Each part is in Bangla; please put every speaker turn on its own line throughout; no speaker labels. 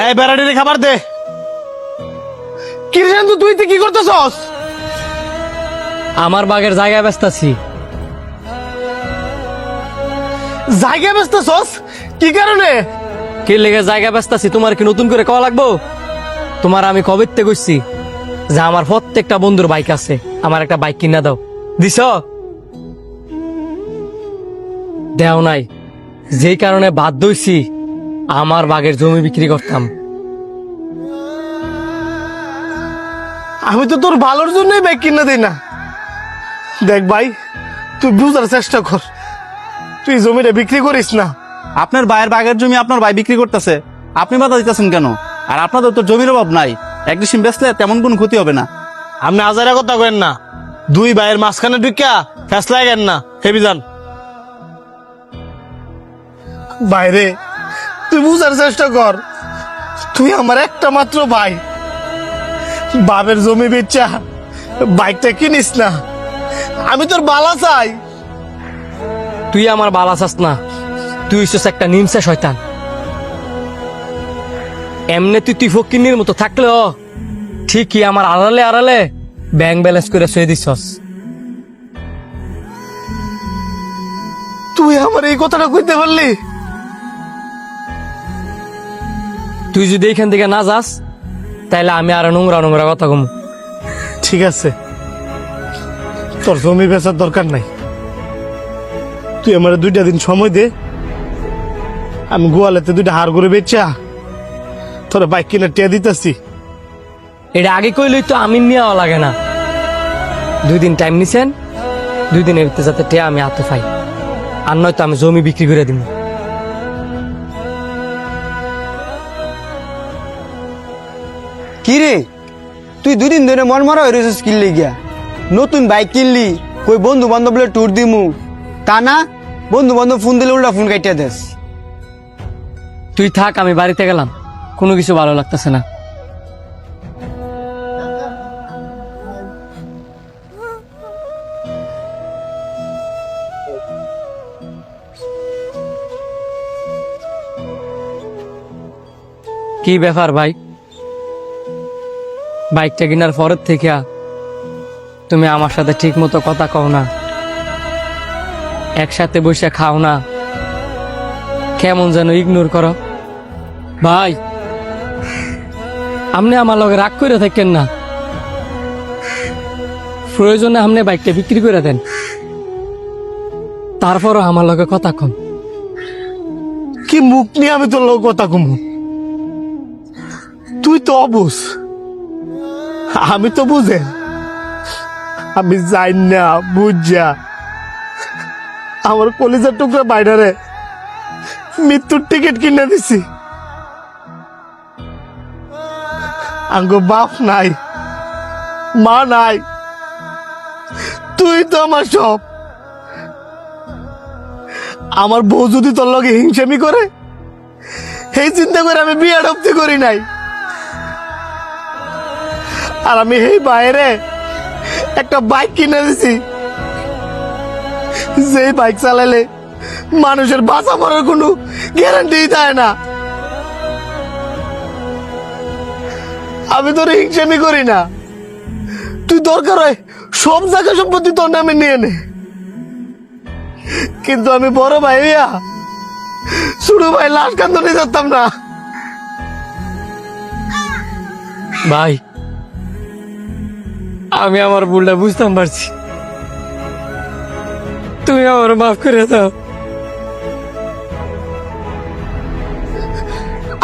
এই বেড়াটিরে খাবার দে। কি রে শান্তু, তুই কি করতেছস?
আমার বাগের জায়গা ব্যস্তাছি।
জায়গা বেচতেছস? কি কারণে?
কি লেগে জায়গা ব্যস্তাছি? তোমার কি নতুন করে কওয়া লাগবো? তোমার আমি কবেতে কইছি যে আমার প্রত্যেকটা বন্ধুর বাইক আছে, আমার একটা বাইক কিনা দাও। দিছ? দেও নাই, যেই কারণে বাধ্য হইছি আমার বাগের জমি বিক্রি করতাম।
আমি তো তোর ভালোর জন্যই বাইক কিনে দিই না। দেখ ভাই, তুই বুঝার চেষ্টা কর, তুই জমিটা বিক্রি করিস না।
আপনার ভাইয়ের বাগের জমি আপনার ভাই বিক্রি করতেছে, আপনি বাধা দিতেছেন কেন? আর আপনাদের তো জমির অভাব নাই, এক ডিসিম বেচলে তেমন কোনো ক্ষতি হবে না।
আপনি হাজারা কথা কেন না, দুই ভাইয়ের মাঝখানে ঢুকিয়া ফেসলা গেন না, হেবি যান বাইরে। তুই বুঝার চেষ্টা কর, তুই আমার একটা মাত্র ভাই। বাপের জমি বেচা বাইকটা কিনিস না, আমি তোর বালা চাই।
তুই আমার বালা চাস না, তুই হইছিস একটা নিমসা শয়তান। এমনি তুই ফকিন্নির মতো থাকলেও ঠিকই আমার আড়ালে আড়ালে ব্যাংক ব্যালেন্স করে শুয়ে দিছস।
তুই আমার এই কথাটা কইতে পারলি?
তুই যদি এখান থেকে না যাস তাইলে আমি আরো নোংরা নোংরা কথা কম।
ঠিক আছে, তোর জমি বেচার দরকার নাই, তুই আমার 2টা দিন সময় দে, আমি গোয়ালেতে 2টা হাড় করে বেচা তোর বাইক কিনে টিয়া দিতেছি।
এটা আগে কইলই তো আমি নেওয়া লাগে না। 2 দিন টাইম নিছেন, 2 দিনের ভিতরে যাতে টিয়া আমি হাতে পাই, আর নয়তো আমি জমি বিক্রি করে দিব।
কি রে, তুই 2 দিন ধরে মন মারা হয়ে কিনলি গিয়া? নতুন বাইক কিনলি, কই বন্ধু বান্ধব ট্যুর দিমু, তা না বন্ধু বান্ধব ফোন দিলে উল্টা ফোন কাটিয়া দেস।
তুই থাক, আমি বাড়িতে গেলাম, কোনো কিছু ভালো লাগতেছে না। কি ব্যাপার ভাই, বাইকটা কেনার পরের থেকে তুমি আমার সাথে ঠিক মতো কথা কও না, একসাথে বসে খাও না, কেমন যেন ইগনোর করো। ভাই, আপনি আমার লগে রাগ করে থাকেন না, প্রয়োজনে আপনি বাইকটা বিক্রি করে দেন, তারপরও আমার লগে কথা কম।
কি মুখ নিয়ে আমি তোর লোক কথা কমু? তুই তো অবুঝ, আমি তো বুঝে, আমি যাই না বুঝা আমার কলিজার টুকরা বাইরে মৃত্যুর টিকিট কিনে দিছি। আঙ্গ বাপ নাই, মা নাই, তুই তো আমার সব। আমার বউ যদি তোর লগে হিংসামি করে, এই চিন্তা করে আমি বিয়ে অব্দি করি নাই। আর আমি এই বাইরে একটা বাইক কিনে দিছি, যে বাইক চালালে মানুষের বাঁচা মরার কোনো গ্যারান্টি দেয় না। আমি তোর হিংসামি করি না, তুই দরকার হয় সব জায়গা সম্পত্তি তোর নামে নিয়ে নে, কিন্তু আমি বড় ভাই হইয়া ছোট ভাই লাশ কান্দনে যেতাম না।
ভাই, আমি আমার ভুলটা বুঝতাম পারছি, তুমি আমার মাফ করে দাও।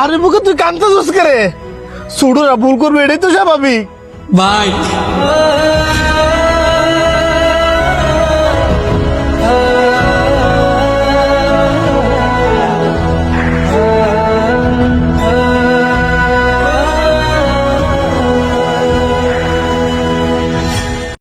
আরে মুখে তুই কান্দতেছিস করে? ছোটরা ভুল করবে, এটাই তো স্বাভাবিক।
ভাই